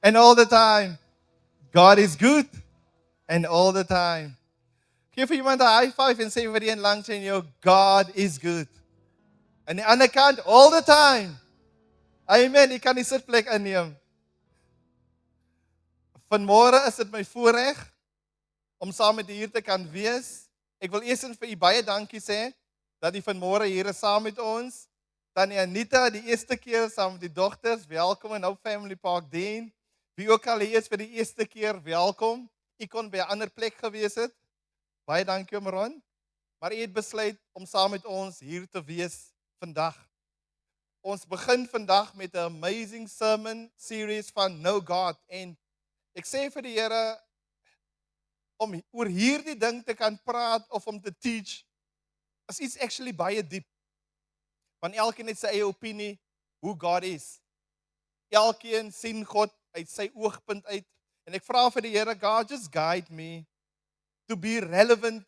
And all the time. God is good. And all the time. Geef vir iemand 'n high five en sê vir die een langs in jou, God is good. Aan die ander kant, all the time. Amen, jy kan die sitplek inneem. Vanmôre is dit my voorreg om saam met u hier te kan wees. Ek wil eers vir u baie dankie sê dat u vanmôre hier is saam met ons. Tannie Anita, die eerste keer saam met die dogters, welkom in Hope Family Park Dean. Wie ook al hier is vir die eerste keer, welkom. U kon by 'n ander plek gewees het. Baie dankie om Ron. Maar u het besluit om saam met ons hier te wees vandag. Ons begin vandag met 'n amazing sermon series van Know God en ek sê vir die Here om oor hierdie ding te kan praat of om te teach is iets actually baie diep. Want elkeen het sy eie opinie hoe God is. Elkeen sien God uit sy oogpunt uit en ek vra vir die Here, God, just guide me to be relevant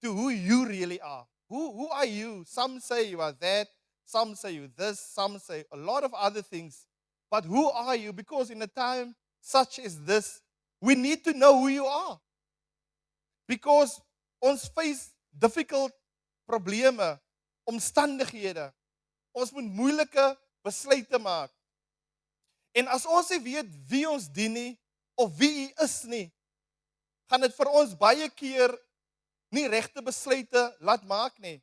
to who you really are. Who are you? Some say you are that, some say you this, some say a lot of other things. But who are you? Because in a time such as this, we need to know who you are. Because ons face difficult probleme, omstandighede. Ons moet moeilike besluite maak. En as ons nie weet wie ons dien nie, of wie U is nie, gaan dit vir ons baie keer nie regte besluite laat maak nie.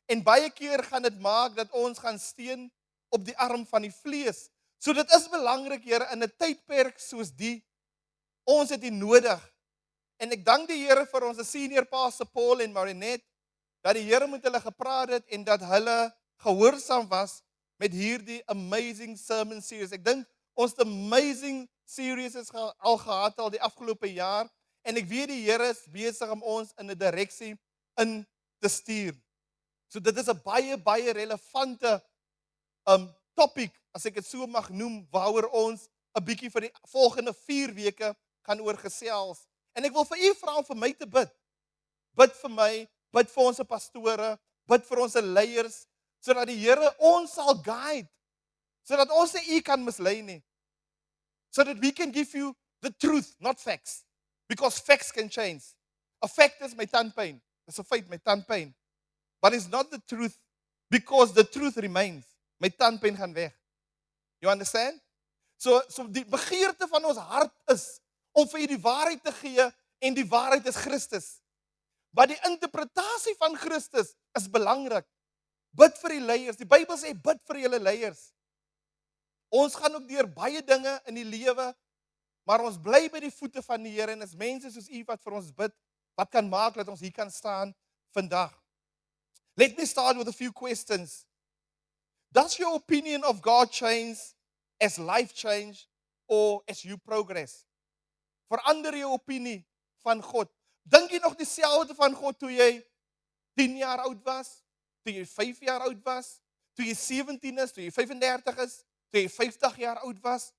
En baie keer gaan dit maak dat ons gaan steun op die arm van die vlees. So dit is belangrik, Here, in 'n tydperk soos die, ons het U nodig. En ek dank die Here vir ons senior pastor Paul en Marinette, dat die Here met hulle gepraat het en dat hulle gehoorsaam was met hierdie amazing sermon series. Ek dink ons het 'n amazing series al gehad al die afgelope jaar en ek weet die Here is besig om ons in 'n direksie in te stuur. So dit is 'n baie relevante topic, as ek dit so mag noem, waaroor ons 'n bietjie vir die volgende 4 weke gaan oor gesels. En ek wil vir u vra om vir my te bid. Bid vir my, bid vir ons pastore, bid vir ons leiers, sodat die Here ons sal guide, sodat ons nie u kan mislei nie. So that we can give you the truth, not facts. Because facts can change. A fact is my tandpyn. Dis 'n feit, my tandpyn. But it's not the truth, because the truth remains. My tandpyn gaan weg. You understand? So die begeerte van ons hart is om vir u die waarheid te gee en die waarheid is Christus. Maar die interpretasie van Christus is belangrik. Bid vir die leiers. Die Bybel sê bid vir julle leiers. Ons gaan ook deur baie dinge in die lewe, maar ons bly by die voete van die Here en is mense soos u wat vir ons bid, wat kan maak dat ons hier kan staan vandag. Let me start with a few questions. Does your opinion of God change as life change or as you progress? Verander jou opinie van God. Dink jy nog dieselfde van God toe jy 10 jaar oud was? Toe jy 5 jaar oud was? Toe jy 17 is? Toe jy 35 is? Toe jy 50 jaar oud was?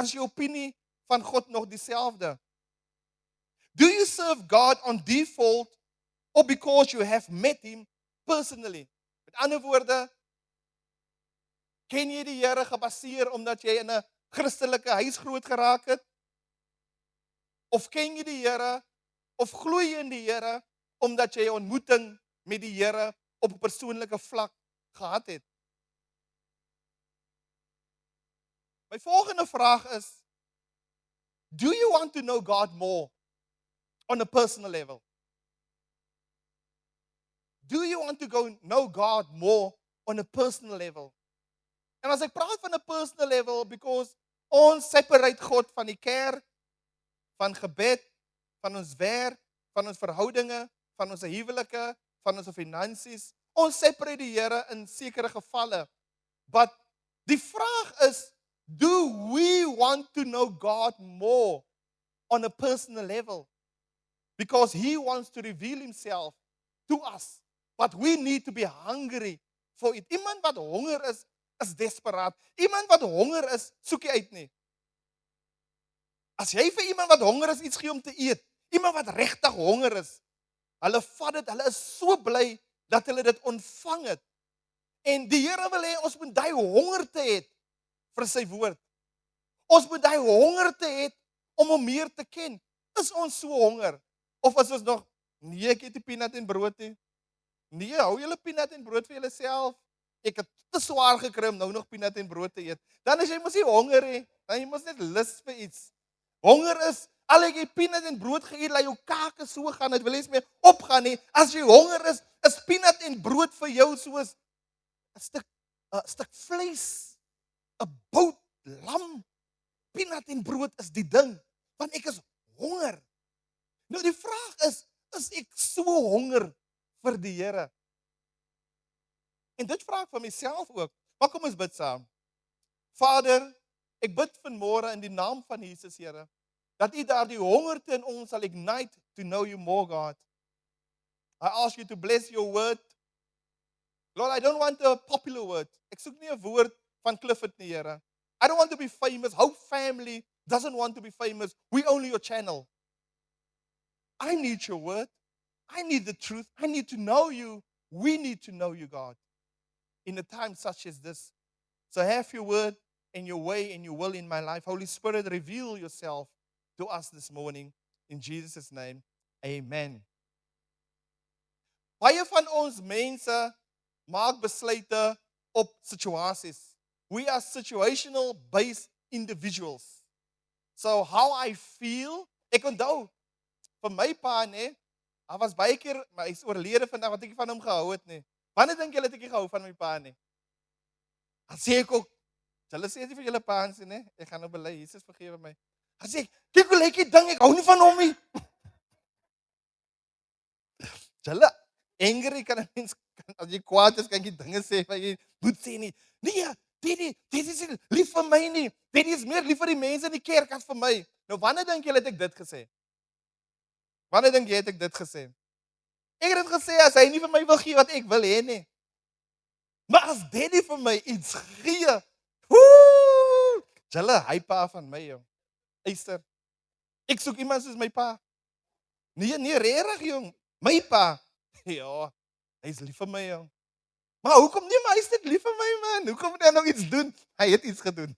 Is jou opinie van God nog dieselfde? Do you serve God on default or because you have met him personally? Met ander woorde, ken jy die Here gebaseer omdat jy in 'n Christelike huis groot geraak het? Of ken jy die Here, of glo jy in die Here omdat jy 'n ontmoeting met die Here op 'n persoonlike vlak gehad het? My volgende vraag is, do you want to know God more on a personal level? Do you want to know God more on a personal level? En as ek praat van 'n personal level, because ons separate God van die kerk, van gebed, van ons werk, van ons verhoudinge, van ons huwelike, van ons finansies. Ons separate die Here in sekere gevalle. But die vraag is, do we want to know God more on a personal level? Because he wants to reveal himself to us. But we need to be hungry for it. Iemand wat honger is desperaat. Iemand wat honger is, soek jy uit nie. As jy vir iemand wat honger is iets gee om te eet, iemand wat regtig honger is, hulle vat dit, hulle is so bly dat hulle dit ontvang het. En die Here wil hê ons moet daai honger te hê vir sy woord. Ons moet daai hongerte hê om hom meer te ken. Is ons so honger? Of is ons nog, nee, ek eet nie peanut en brood nie. Nee, hou julle peanut en brood vir julleself. Ek het te swaar gekry om nou nog peanut en brood te eet. Dan as jy mos nie honger hê, dan jy mos net lus vir iets. Honger is, al het jy peanut en brood geëet, laat jou kake so gaan, dit wil eens meer opgaan nie. As jy honger is peanut en brood vir jou soos 'n stuk vleis, 'n bout lam. Peanut en brood is die ding, want ek is honger. Nou die vraag is ek so honger vir die Here? En dit vra ek van myself ook. Maar kom ons bid saam. Vader, ek bid vanmôre in die naam van Jesus, Here, dat U daardie hongerte in ons sal ignite to know You more, God. I ask You to bless Your word. Lord, I don't want a popular word. Ek soek nie 'n woord van Clifford nie, Here. I don't want to be famous. Hope family doesn't want to be famous. We only Your channel. I need Your word. I need the truth. I need to know You. We need to know You, God, in a time such as this. So have Your word and Your way and Your will in my life. Holy Spirit, reveal Yourself to us this morning. In Jesus' name, amen. Baie van ons mense maak besluite op situasies. We are situational based individuals. So how I feel, ek onthou vir my pa, nee, hy was baie keer, maar hy's oorlede vandag wat ek van hom gehou het, nee. Wanneer dink julle het ek gehou van my pa, nee? Dan sê ek ook, julle sê dit vir julle paans, nee, ek gaan nou bely, Jesus vergewe my. Dan sê ek, kyk hoe lyk die ding, ek hou nie van hom nie. Julle, angry kan 'n mens, as jy kwaad is, kan jy dinge sê wat jy moet sê nie. Nee, dit is lief vir my nie. Dit is meer lief vir die mense in die kerk as vir my. Nou wanneer dink julle het ek dit gesê? Wanneer dink jy het ek dit gesê? Ek het dit gesê as hy nie vir my wil gee wat ek wil hê nie. Maar as Daddy vir my iets gee, julle, hy pa van my, jong. Eister, ek soek iemand soos my pa. Nee, regtig, jong. My pa, ja, hy's lief vir my, jong. Maar hoekom nie, maar hy's net lief vir my, man. Hoekom moet hy nog iets doen? Hy het iets gedoen.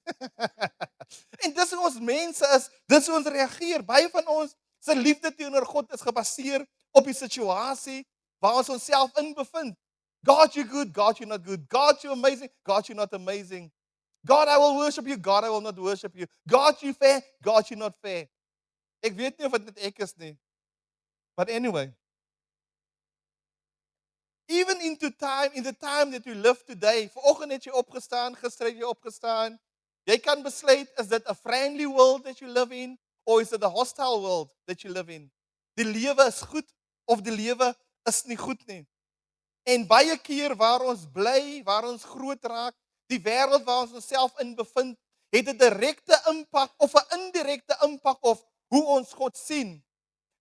En dis hoe ons mense is, dis hoe ons reageer. Baie van ons se liefde teenoor God is gebaseer op die situasie waar ons onsself in bevind. God, you're good. God, you're not good. God, you're amazing. God, you're not amazing. God, I will worship You. God, I will not worship You. God, you're fair. God, you're not fair. Ek weet nie of dit net ek is nie. But anyway, even in the time that we live today, vanoggend het jy opgestaan, gister het jy opgestaan. Jy kan besluit, is dit a friendly world that you live in, or is it a hostile world that you live in? Die lewe is goed, of die lewe is nie goed nie. En baie keer waar ons bly, waar ons groot raak, die wêreld waar ons onsself in bevind, het 'n direkte impak of 'n indirekte impak op hoe ons God sien.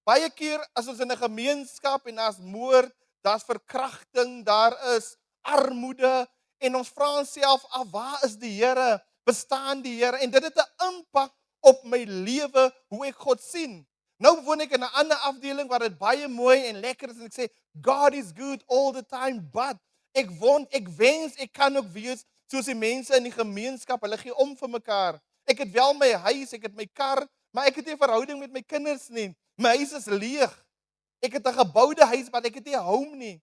Baie keer as ons in 'n gemeenskap en daar's moord, daar's verkrachting, daar is armoede en ons vra onsself af, waar is die Here? Bestaan die Here? En dit het 'n impak op my lewe hoe ek God sien. Nou woon ek in 'n ander afdeling waar dit baie mooi en lekker is en ek sê God is good all the time, but ek wens ek kan ook wees soos die mense in die gemeenskap, hulle gee om vir mekaar. Ek het wel my huis, ek het my kar, maar ek het nie 'n verhouding met my kinders nie. My huis is leeg. Ek het 'n geboude huis, maar ek het nie 'n home nie.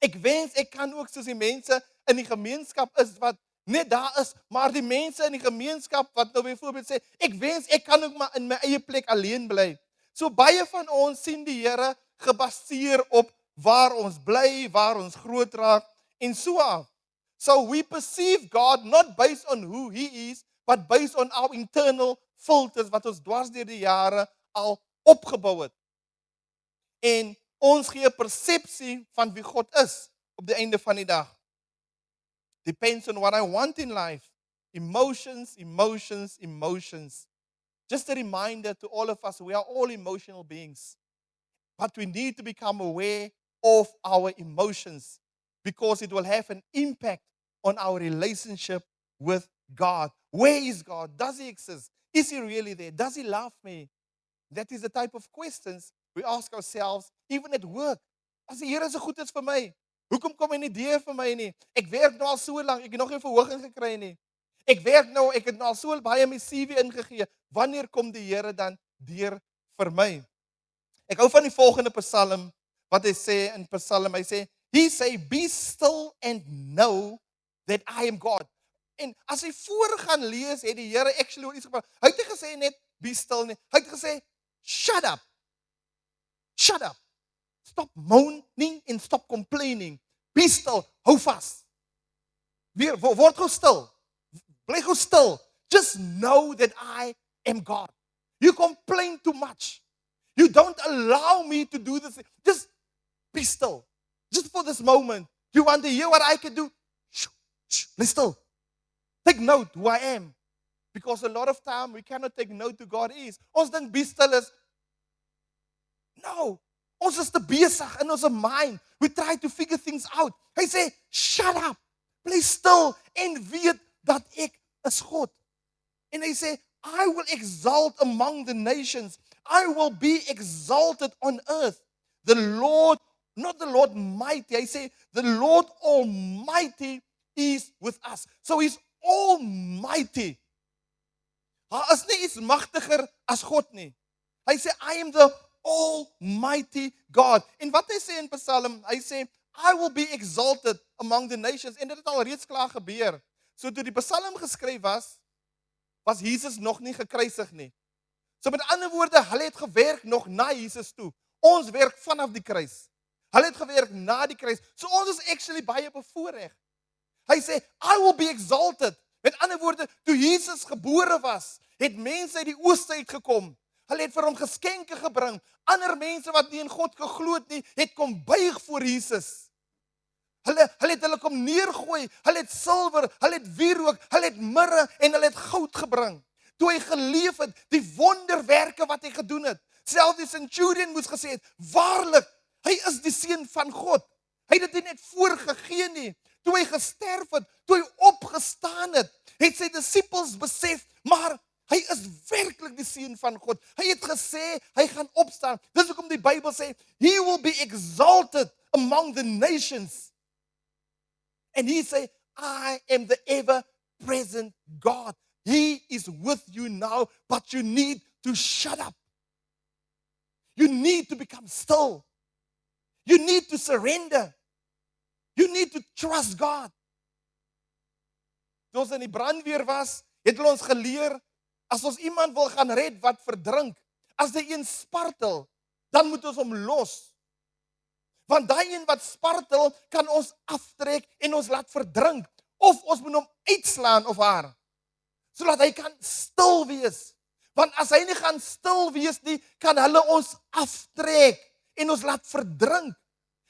Ek wens ek kan ook soos die mense in die gemeenskap is wat net daar is, maar die mense in die gemeenskap wat nou byvoorbeeld sê, ek wens ek kan ook maar in my eie plek alleen bly. So baie van ons sien die Here gebaseer op waar ons bly, waar ons groot raak en so aan. So we perceive God not based on who He is, but based on our internal filters wat ons dwars deur die jare al opgebou het. En ons gee 'n persepsie van wie God is op die einde van die dag. Depends on what I want in life. Emotions. Just a reminder to all of us, we are all emotional beings. But we need to become aware of our emotions because it will have an impact on our relationship with God. Where is God? Does He exist? Is He really there? Does He love me? That is the type of questions we ask ourselves, even at work. As die Here so goed is vir my, hoekom kom hy nie deur vir my nie? Ek werk nou al so lank, ek het nog nie verhoging gekry nie. Ek werk nou, ek het nou al so baie my CV ingegee. Wanneer kom die Here dan deur vir my? Ek hou van die volgende Psalm wat hy sê in Psalm, hy sê, he say, be still and know that I am God. En as hy voorgaan lees, het die Here actually oor iets gepraat. Hy het nie gesê net, be still nie. Hy het gesê, shut up. Shut up. Stop moaning and stop complaining. Be still. Hou vas. Weer, word gou stil. Bly gou stil. Just know that I am God. You complain too much. You don't allow me to do this. Just be still. Just for this moment. You want to hear what I can do? Shh, shh, be still. Take note who I am. Because a lot of time we cannot take note who God is. Ons dink be still is, no. Ons is te besig in ons mind. We try to figure things out. Hy sê, shut up. Bly stil en weet dat ek is God. En hy sê, I will exalt among the nations. I will be exalted on earth. The Lord, not the Lord mighty. Hy sê, the Lord Almighty is with us. So he's almighty. Daar is nie iets magtiger as God nie. Hy sê, I am the Almighty God. En wat hy sê in Psalm, hy sê, I will be exalted among the nations. En dit het al reeds klaar gebeur. So toe die Psalm geskryf was Jesus nog nie gekruisig nie. So met ander woorde, hulle het gewerk nog na Jesus toe. Ons werk vanaf die kruis. Hulle het gewerk na die kruis. So ons is actually baie bevoorreg. Hy sê, I will be exalted. Met ander woorde, toe Jesus gebore was, het mense uit die ooste uitgekom. Hulle het vir hom geskenke gebring. Ander mense wat nie in God geglo het nie, het kom buig voor Jesus. Hulle het hulle kom neergooi. Hulle het silwer, hulle het wierook, hulle het mirre en hulle het goud gebring. Toe hy geleef het, die wonderwerke wat hy gedoen het. Selfs die centurion moes gesê het, waarlik, hy is die seun van God. Hy het dit nie net voorgegee nie. Toe hy gesterf het, toe hy opgestaan het sy disippels besef, maar hy is werklik die seun van God. Hy het gesê, hy gaan opstaan. Dis hoekom die Bybel sê, he will be exalted among the nations. And he say, I am the ever-present God. He is with you now, but you need to shut up. You need to become still. You need to surrender. You need to trust God. Toe ons in die brandweer was, het hulle ons geleer, as ons iemand wil gaan red wat verdrink, as die een spartel, dan moet ons hom los. Want daai een wat spartel, kan ons aftrek en ons laat verdrink. Of ons moet hom uitslaan of haar, sodat hy kan stil wees. Want as hy nie gaan stil wees nie, kan hulle ons aftrek en ons laat verdrink.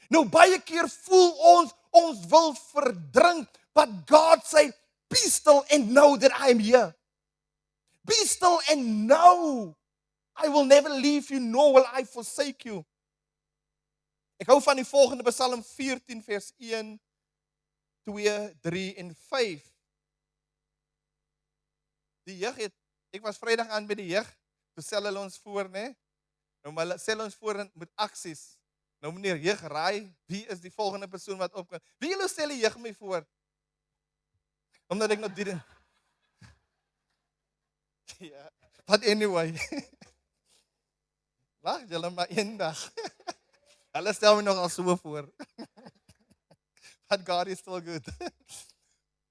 Nou baie keer voel ons wil verdrink, but God sê, be still and know that I am here. Be still and know I will never leave you, nor will I forsake you. Ek hou van die volgende Psalm 14 vers 1, 2, 3 en 5. Die jeug het, ek was Vrydag aan by die jeug, toe stel hulle ons voor, né? Nou maar stel ons voor met aksies. Nou meneer jeug raai, wie is die volgende persoon wat opkom? Wie julle stel die jeug my voor? Omdat ek nog die ja, but anyway. Lag julle maar eendag. Hulle stel my nog al so voor. But God is still good.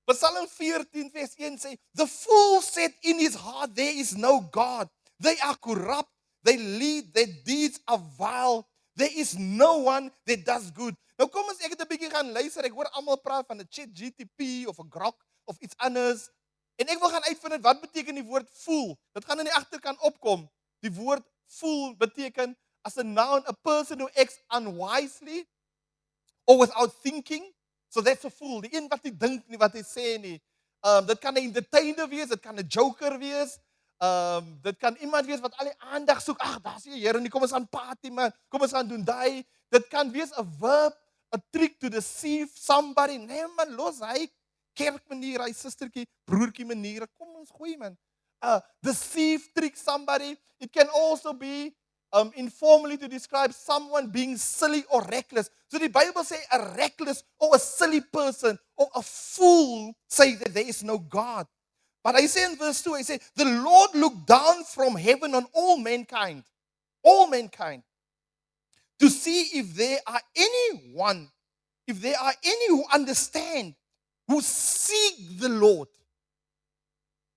Psalm 14 vers 1 sê, the fool said in his heart, there is no God. They are corrupt. They lead, their deeds are vile. There is no one that does good. Nou kom ons ek het 'n bietjie gaan luister. Ek hoor almal praat van 'n ChatGPT of 'n Grok of iets anders. En ek wil gaan uitvind wat beteken die woord fool. Dit gaan in die agterkant opkom. Die woord fool beteken as a noun, a person who acts unwisely or without thinking. So that's a fool. Die een wat nie dink nie wat hy sê nie. Dit kan 'n entertainer wees, dit kan 'n joker wees. Dit kan iemand wees wat al die aandag soek. Ag, daar's die Here nie. Kom ons gaan party man. Kom ons gaan doen daai. Dit kan wees 'n verb, a trick to deceive somebody. Nee man, los hy. Kerkmanier, hy sustertjie, broertjie maniere. Kom ons gooi man. Deceive, trick somebody. It can also be informally to describe someone being silly or reckless. So die Bible sê a reckless or a silly person or a fool say that there is no God. But I say in verse 2, I say, the Lord looked down from heaven on all mankind, to see if there are any who understand, who seek the Lord.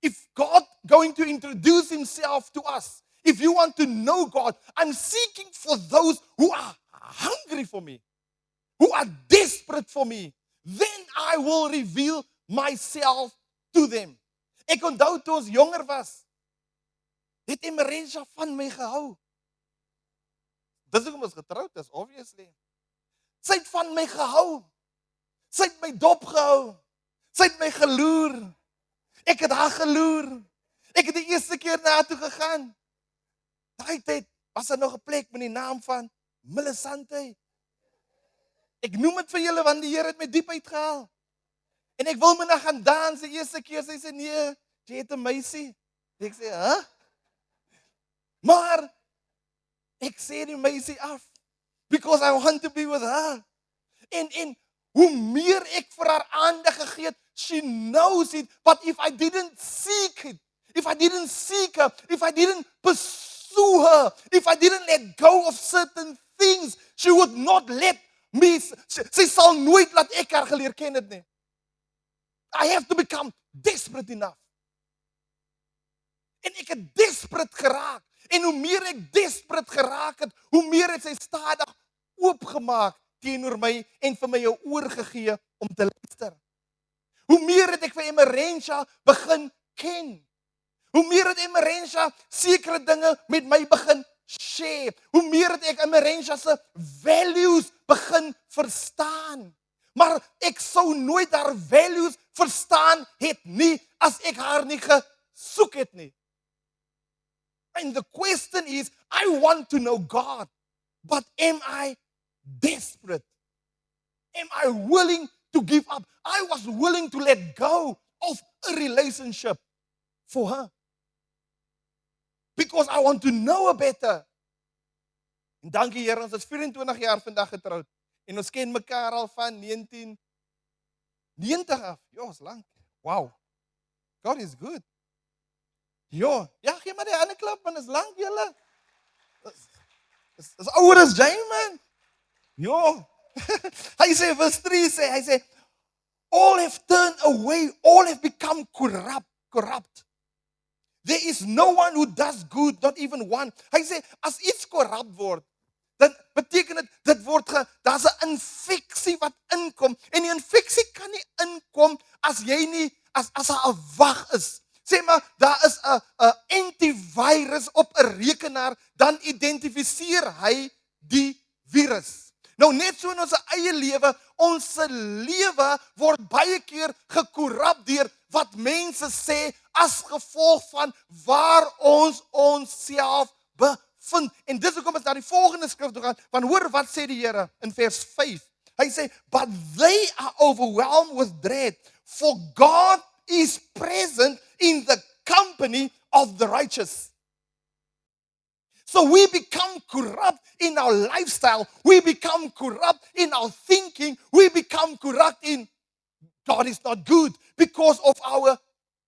If God going to introduce himself to us, if you want to know God, I'm seeking for those who are hungry for me, who are desperate for me. Then I will reveal myself to them. Ek onthou toe ons jonger was, het Emerensia van my gehou. Dis hoekom ons getroud is, obviously. Sy het van my gehou. Sy het my dop gehou. Sy het my geloer. Ek het haar geloer. Ek het die eerste keer na haar toe gegaan. Daai tyd was daar nog 'n plek met die naam van Millicente. Ek noem dit vir julle want die Here het my diep uitgehaal. En ek wil met haar gaan dans die eerste keer. Sy sê nee, jy het 'n meisie. Ek sê, "Hæ?" Maar ek sê die meisie af because I want to be with her. En hoe meer ek vir haar aandag gegee het, she knows it, but if I didn't seek it, if I didn't seek her, if I didn't pursue her, if I didn't let go of certain things, she would not let me, sy sal nooit laat ek haar geleer ken het nie. I have to become desperate enough. En ek het desperate geraak. En hoe meer ek desperate geraak het, hoe meer het sy stadig oopgemaak teenoor my en vir my 'n oor gegee om te luister. Hoe meer het ek vir Emerensia begin ken. Hoe meer het Emerensia sekere dinge met my begin share. Hoe meer het ek Emerensia se values begin verstaan. Maar ek sou nooit haar values verstaan het nie as ek haar nie gesoek het nie. And the question is, I want to know God, but am I desperate? Am I willing to give up? I was willing to let go of a relationship for her. Because I want to know her better. En dankie Here, ons is 24 jaar vandag getroud. En ons ken mekaar al van 1990 af. Ja, is lank. Wow. God is good. Ja, gee maar die ander klap, man, is lank julle. Is ouer as jy, man. Ja. Hy sê, verse 3 sê, hy sê, all have turned away, all have become corrupt. There is no one who does good, not even one. Hy sê, as iets corrupt word, dan beteken dit word daar's 'n infeksie wat inkom. En die infeksie kan nie inkom as jy nie, as daar 'n wag is. Sê maar, daar is 'n antivirus op 'n rekenaar, dan identifiseer hy die virus. Nou net so in ons eie lewe, ons lewe word baie keer gekorrup deur wat mense sê as gevolg van waar ons onsself bevind. En dis hoekom ons na die volgende skrif toe gaan, want hoor wat sê die Here in vers 5. Hy sê, but they are overwhelmed with dread, for God is present in the company of the righteous. So we become corrupt in our lifestyle. We become corrupt in our thinking. We become corrupt in God is not good because of our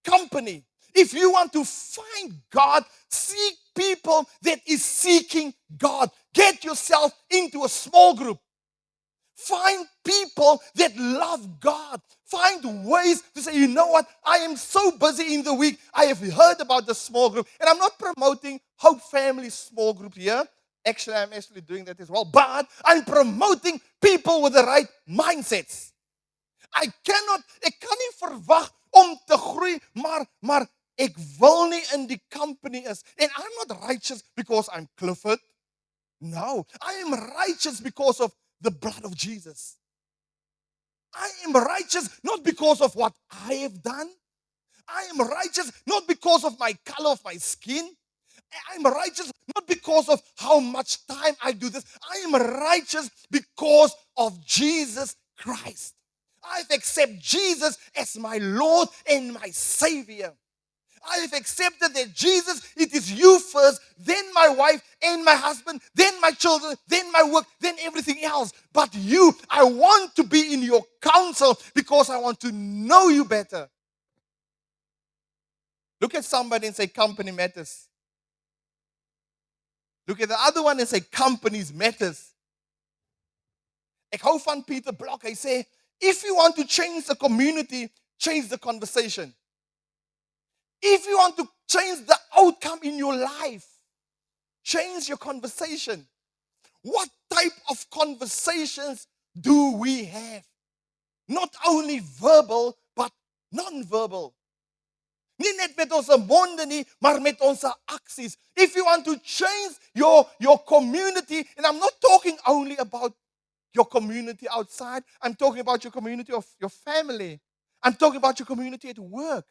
company. If you want to find God, seek people that is seeking God. Get yourself into a small group. Find people that love God. Find ways to say, you know what, I am so busy in the week. I have heard about the small group. And I'm not promoting Hope Family small group here. Actually, I'm actually doing that as well. But I'm promoting people with the right mindsets. Ek kan nie verwag om te groei, maar ek wil nie in die company is. And I'm not righteous because I'm Clifford. No, I am righteous because of the blood of Jesus. I am righteous not because of what I have done. I am righteous not because of my color of my skin. I am righteous not because of how much time I do this. I am righteous because of Jesus Christ. I've accepted Jesus as my Lord and my Savior. I have accepted that Jesus, it is you first, then my wife and my husband, then my children, then my work, then everything else. But you, I want to be in your counsel because I want to know you better. Look at somebody and say, company matters. Look at the other one and say, companies matters. Ek hou van Peter Block. Hy sê, if you want to change the community, change the conversation. If you want to change the outcome in your life, change your conversation. What type of conversations do we have? Not only verbal, but non-verbal. Nie net met ons monde nie, maar met ons aksies. If you want to change your community, and I'm not talking only about your community outside, I'm talking about your community of your family. I'm talking about your community at work.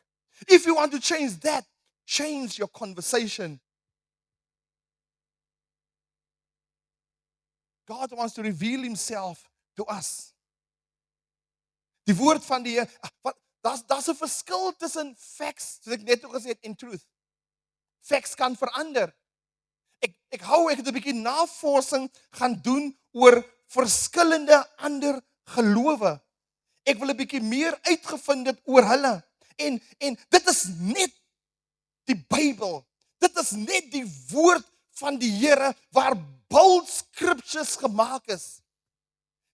If you want to change that, change your conversation. God wants to reveal himself to us. Die woord van die Heer, daar's 'n verskil tussen facts, soos ek net ook gesê het, en truth. Facts kan verander. Ek het 'n bietjie navorsing gaan doen oor verskillende ander gelowe. Ek wil 'n bietjie meer uitgevind het oor hulle. En dit is net die Bybel. Dit is net die woord van die Here waar bold scriptures gemaak is.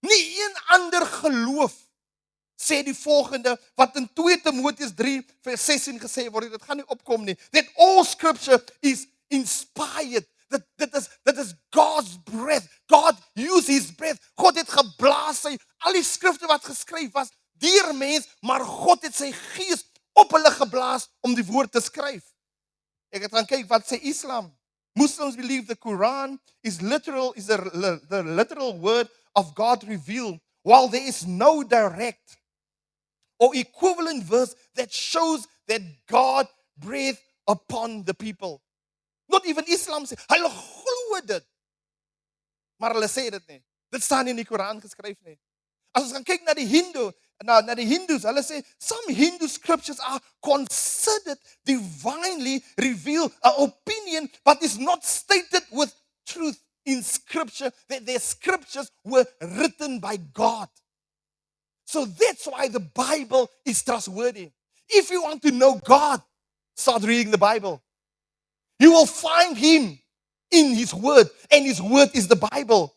Nie een ander geloof sê die volgende, wat in 2 Timoteus 3 vers 16 gesê word, dit gaan nie opkom nie. That all scripture is inspired. Dit is God's breath. God used his breath. God het geblaas al die skrifte wat geskryf was deur mens, maar God het sy gees op hulle geblaas om die woord te skryf. Ek het gaan kyk wat sê Islam. Muslims believe the Quran is the literal word of God revealed, while there is no direct or equivalent verse that shows that God breathed upon the people. Not even Islam sê, hulle glo dit. Maar hulle sê dit nie. Dit staan nie in die Koran geskryf nie. As ons gaan kyk na die Hindus, hulle sê, some Hindu scriptures are considered divinely revealed, an opinion, but is not stated with truth in scripture, that their scriptures were written by God. So that's why the Bible is trustworthy. If you want to know God, start reading the Bible. You will find him in his word, and his word is the Bible.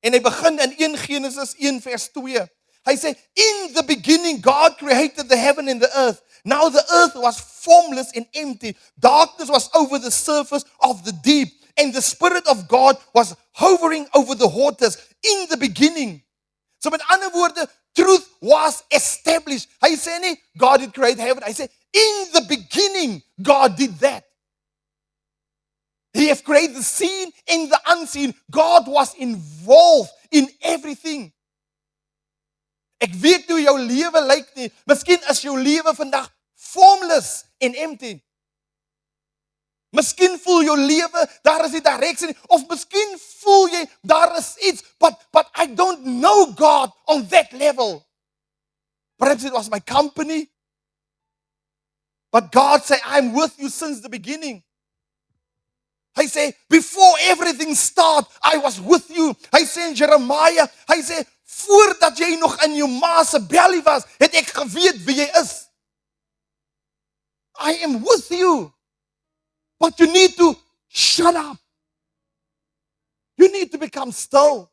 En hy begin in 1 Genesis 1 vers 2. Hy sê, in the beginning God created the heaven and the earth. Now the earth was formless and empty. Darkness was over the surface of the deep, and the Spirit of God was hovering over the waters in the beginning. So met ander woorde, truth was established. Hy sê nie, God did create heaven. Hy sê, in the beginning, God did that. He has created the seen and the unseen. God was involved in everything. Ek weet hoe jou lewe lyk nie. Miskien is jou lewe vandag formless en empty. Miskien voel jou lewe, daar is nie direction nie. Of miskien voel jy, daar is iets, but I don't know God on that level. Perhaps it was my company. But God said, I'm with you since the beginning. Hy sê, before everything started, I was with you. Hy sê in Jeremiah, hy sê, voordat jy nog in jou ma se belly was, het ek geweet wie jy is. I am with you. But you need to shut up. You need to become still.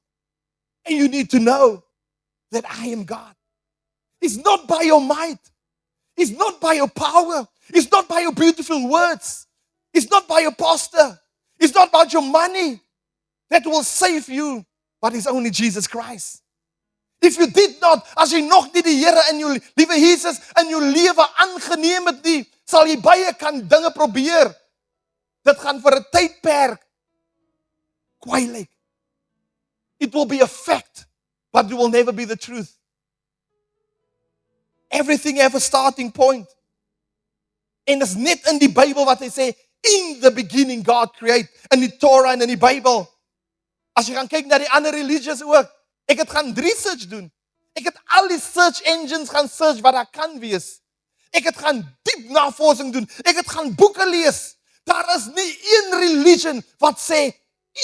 And you need to know that I am God. It's not by your might. It's not by your power. It's not by your beautiful words. It's not by your pastor. It's not about your money that will save you, but it's only Jesus Christ. If you did not, as jy nog nie die Here in jou, liewe Jesus, in jou lewe aangeneem het nie, sal jy baie kan dinge probeer. Dit gaan vir 'n tydperk kwaai lyk. It will be a fact, but it will never be the truth. Everything have a starting point. En dis net in die Bybel wat hy sê, in the beginning God create, in die Torah en in die Bybel. As jy gaan kyk na die ander religies ook, ek het gaan research doen. Ek het al die search engines gaan search wat daar kan wees. Ek het gaan diep navorsing doen. Ek het gaan boeke lees. Daar is nie een religion wat sê,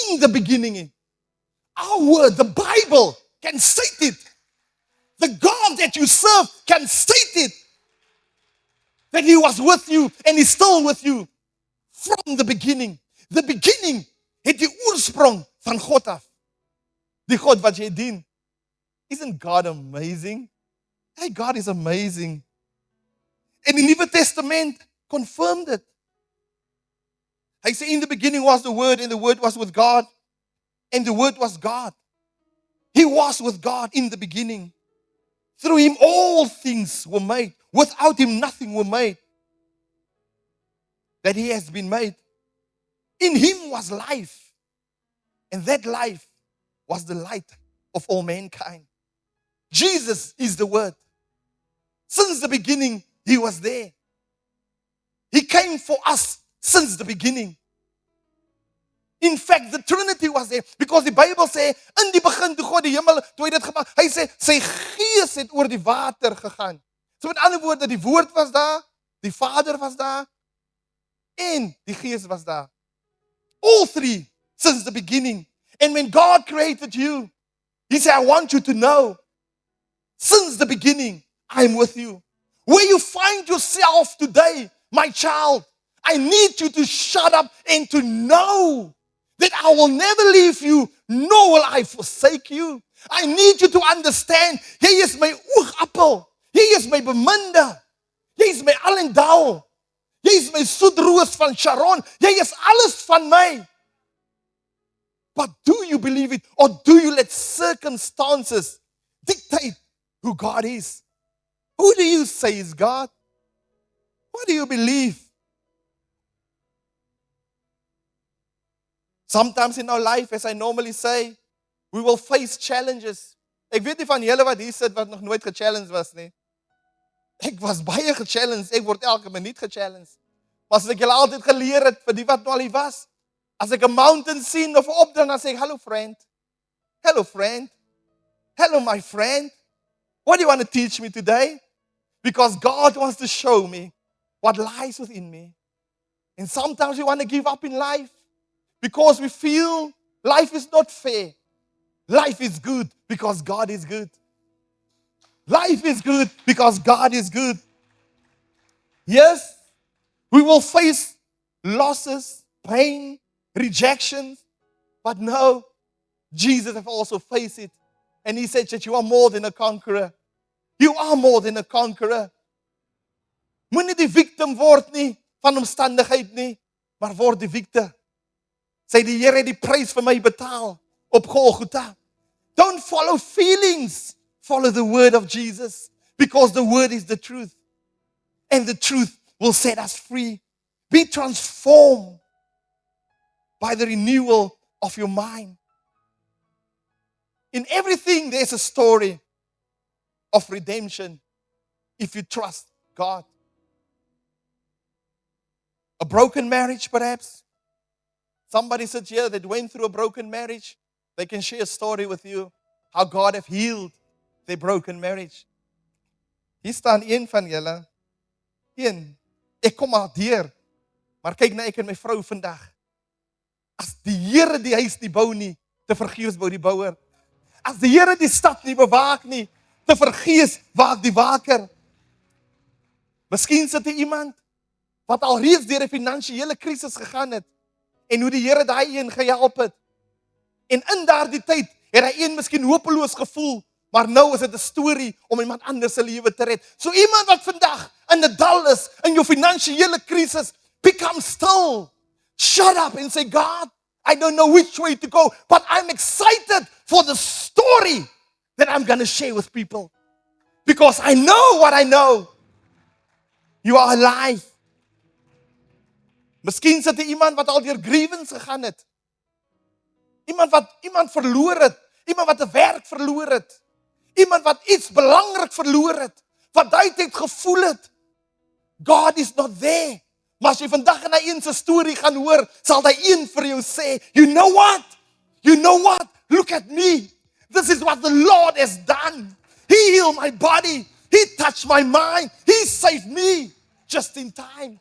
in the beginning. Our word, the Bible, can state it. The God that you serve can state it. that He was with you and He's still with you from the beginning. The beginning het die oorsprong van God af. Die God wat jy dien. Isn't God amazing? Hey, God is amazing. En die Nuwe Testament confirmed it. Hy sê, in the beginning was the Word, and the Word was with God, and the Word was God. He was with God in the beginning. Through Him all things were made. Without Him nothing were made that He has been made. In Him was life, and that life was the light of all mankind. Jesus is the Word. Since the beginning, He was there. He came for us since the beginning. In fact, the Trinity was there, because die Bybel sê, in die begin toe God die hemel, toe hy dit gemaak, hy sê, sy gees het oor die water gegaan. So met ander woorde, die woord was daar, die Vader was daar, en die gees was daar. All three, since the beginning. And when God created you, He said, I want you to know, since the beginning, I'm with you. Where you find yourself today, my child, I need you to shut up and to know that I will never leave you, nor will I forsake you. I need you to understand, jy is my oogappel, jy is my beminde, jy is my alendal, jy is my soetroos van Sharon, jy is alles van my. But do you believe it, or do you let circumstances dictate who God is? Who do you say is God? What do you believe? Sometimes in our life, as I normally say, we will face challenges. Ek weet nie van julle wat hier sit wat nog nooit gechallenged was nie. Ek was baie gechallenged, ek word elke minuut gechallenged. Maar as ek julle altyd geleer het, vir die wat nou al hier was, as ek 'n mountain sien of 'n opdrag, dan sê ek, hello friend, hello friend, hello my friend, what do you want to teach me today? Because God wants to show me what lies within me. And sometimes we want to give up in life, because we feel life is not fair. Life is good because God is good. Life is good because God is good. Yes, we will face losses, pain, rejections, but no, Jesus has also faced it. And He said that you are more than a conqueror. You are more than a conqueror. Moenie die victim word nie van omstandigheid nie, maar word die victor. Sê die Here het die prys vir my betaal op Golgotha. Don't follow feelings. Follow the word of Jesus, because the word is the truth. And the truth will set us free. Be transformed by the renewal of your mind. In everything there's a story of redemption if you trust God. A broken marriage perhaps. Somebody sits here that went through a broken marriage. They can share a story with you how God have healed their broken marriage. Hier staan een van julle. Een. Ek kom maar deur. Maar kyk na ek en my vrou vandag. As die Here die huis nie bou nie, te vergeefs bou die bouer. As die Here die stad nie bewaak nie, te vergeefs waak die waker. Miskien sit daar iemand wat al reeds deur 'n finansiële krisis gegaan het en hoe die Here daai een gehelp het. En in daardie tyd het hy een miskien hopeloos gevoel, maar nou is dit 'n storie om iemand anders se lewe te red. So iemand wat vandag in 'n dal is, in jou finansiële krisis, become still. Shut up and say, God, I don't know which way to go, but I'm excited for the story that I'm going to share with people. Because I know what I know. You are alive. Miskien sit iemand wat al deur grievance gegaan het. Iemand wat iemand verloor het. Iemand wat 'n werk verloor het. Iemand wat iets belangrik verloor het. Wat hy het gevoel het. God is not there. Maar as jy vandag in 'n een se storie gaan hoor, sal hy een vir jou sê, you know what? You know what? Look at me. This is what the Lord has done. He healed my body. He touched my mind. He saved me just in time.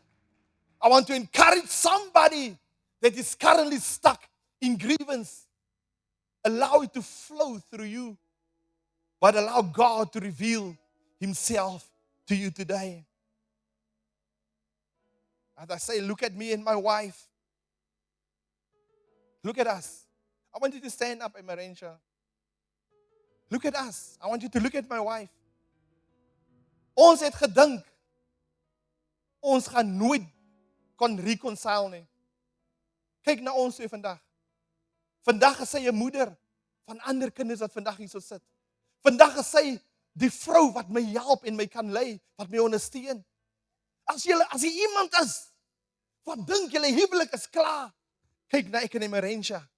I want to encourage somebody that is currently stuck in grievance. Allow it to flow through you, but allow God to reveal Himself to you today. And I say, look at me and my wife. Look at us. I want you to stand up, Emerentia. Look at us. I want you to look at my wife. Ons het gedink, ons gaan nooit kon reconcile nie. Kyk na ons weer vandag. Vandag is sy 'n moeder van ander kinders wat vandag hier so sit. Vandag is sy die vrou wat my help en my kan lei, wat my ondersteun. As jy iemand is, wat dink julle huwelik is klaar? Kyk na ek en Emerentia.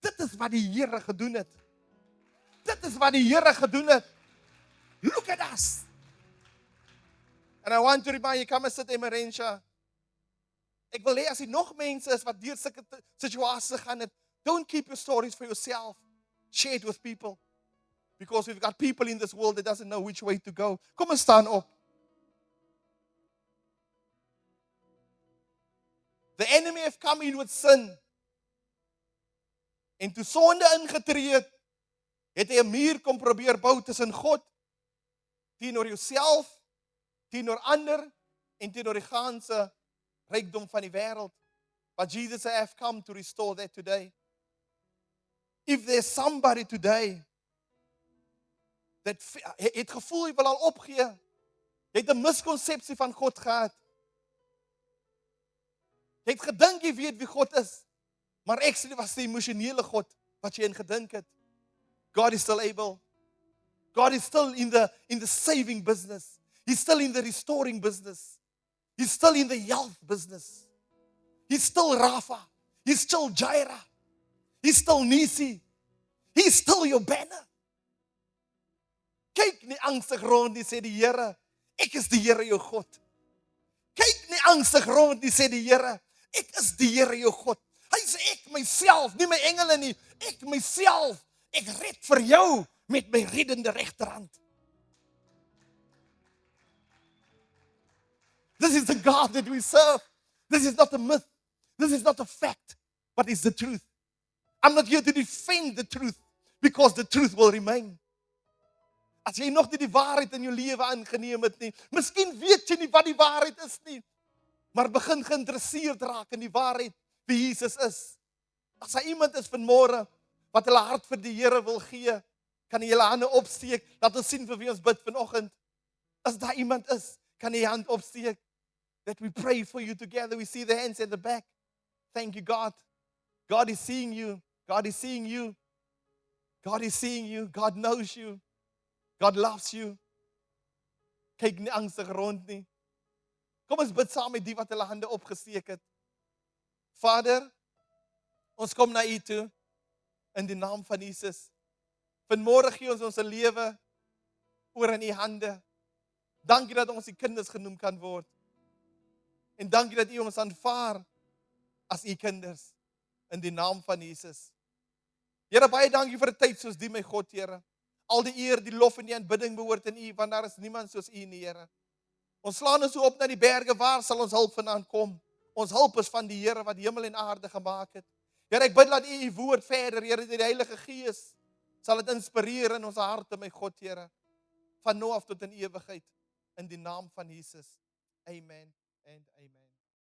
Dit is wat die Here gedoen het. Dit is wat die Here gedoen het. Look at us. And I want to remind you, come and sit, Emerentia. Ek wil hê as jy nog mense is wat deur sulke situasies gaan het, don't keep your stories for yourself. Share it with people. Because we've got people in this world that doesn't know which way to go. Kom en staan op. The enemy have come in with sin. En toe sonde ingetree het hy 'n muur kom probeer bou tussen God, teenoor jouself, teenoor ander en teenoor die ganse rykdom van die wêreld. But Jesus have come to restore that today. If there's somebody today dat het gevoel hy wil al opgee, het 'n miskonsepsie van God gehad. Jy het gedink jy weet wie God is, maar actually was die emosionele God wat jy in gedink het. God is still able. God is still in the saving business. He's still in the restoring business. He's still in the health business. He's still Rapha. He's still Jireh. He's still Nisi. He's still your banner. Kyk nie angstig rond nie, sê die Here. Ek is die Here jou God. Kyk nie angstig rond nie, sê die Here. Ek is die Here jou God. Hy sê ek myself, nie my engele nie. Ek myself, ek red vir jou met my reddende regterhand. This is the God that we serve. This is not a myth. This is not a fact, but it's the truth. I'm not here to defend the truth, because the truth will remain. As jy nog nie die waarheid in jou lewe aangeneem het nie, miskien weet jy nie wat die waarheid is nie, maar begin geïnteresseerd raak in die waarheid wie Jesus is. As daar iemand is vanmôre wat hulle hart vir die Here wil gee, kan jy julle hande opsteek, laat ons sien vir wie ons bid vanoggend. As daar iemand is, kan jy jou hand opsteek, that we pray for you together. We see the hands at the back. Thank you, God. God is seeing you. God is seeing you. God is seeing you. God knows you. God loves you. Kyk nie angstig rond nie. Kom ons bid saam met die wat hulle hande opgesteek het. Vader, ons kom na U toe in die naam van Jesus. Vanmôre gee ons ons lewe oor in U hande. Dankie dat ons die kinders genoem kan word. En dankie dat U ons aanvaar as U kinders in die naam van Jesus. Here, baie dankie vir 'n tyd soos die, my God, Here. Al die eer, die lof en die aanbidding behoort aan U, want daar is niemand soos U nie, Here. Ons slaan ons op na die berge, waar sal ons hulp vandaan kom? Ons hulp is van die Here wat hemel en aarde gemaak het. Here, ek bid dat U U woord verder, Here, die Heilige Gees sal dit inspireer in ons harte, my God, Here, van nou af tot in ewigheid, in die naam van Jesus. Amen and amen.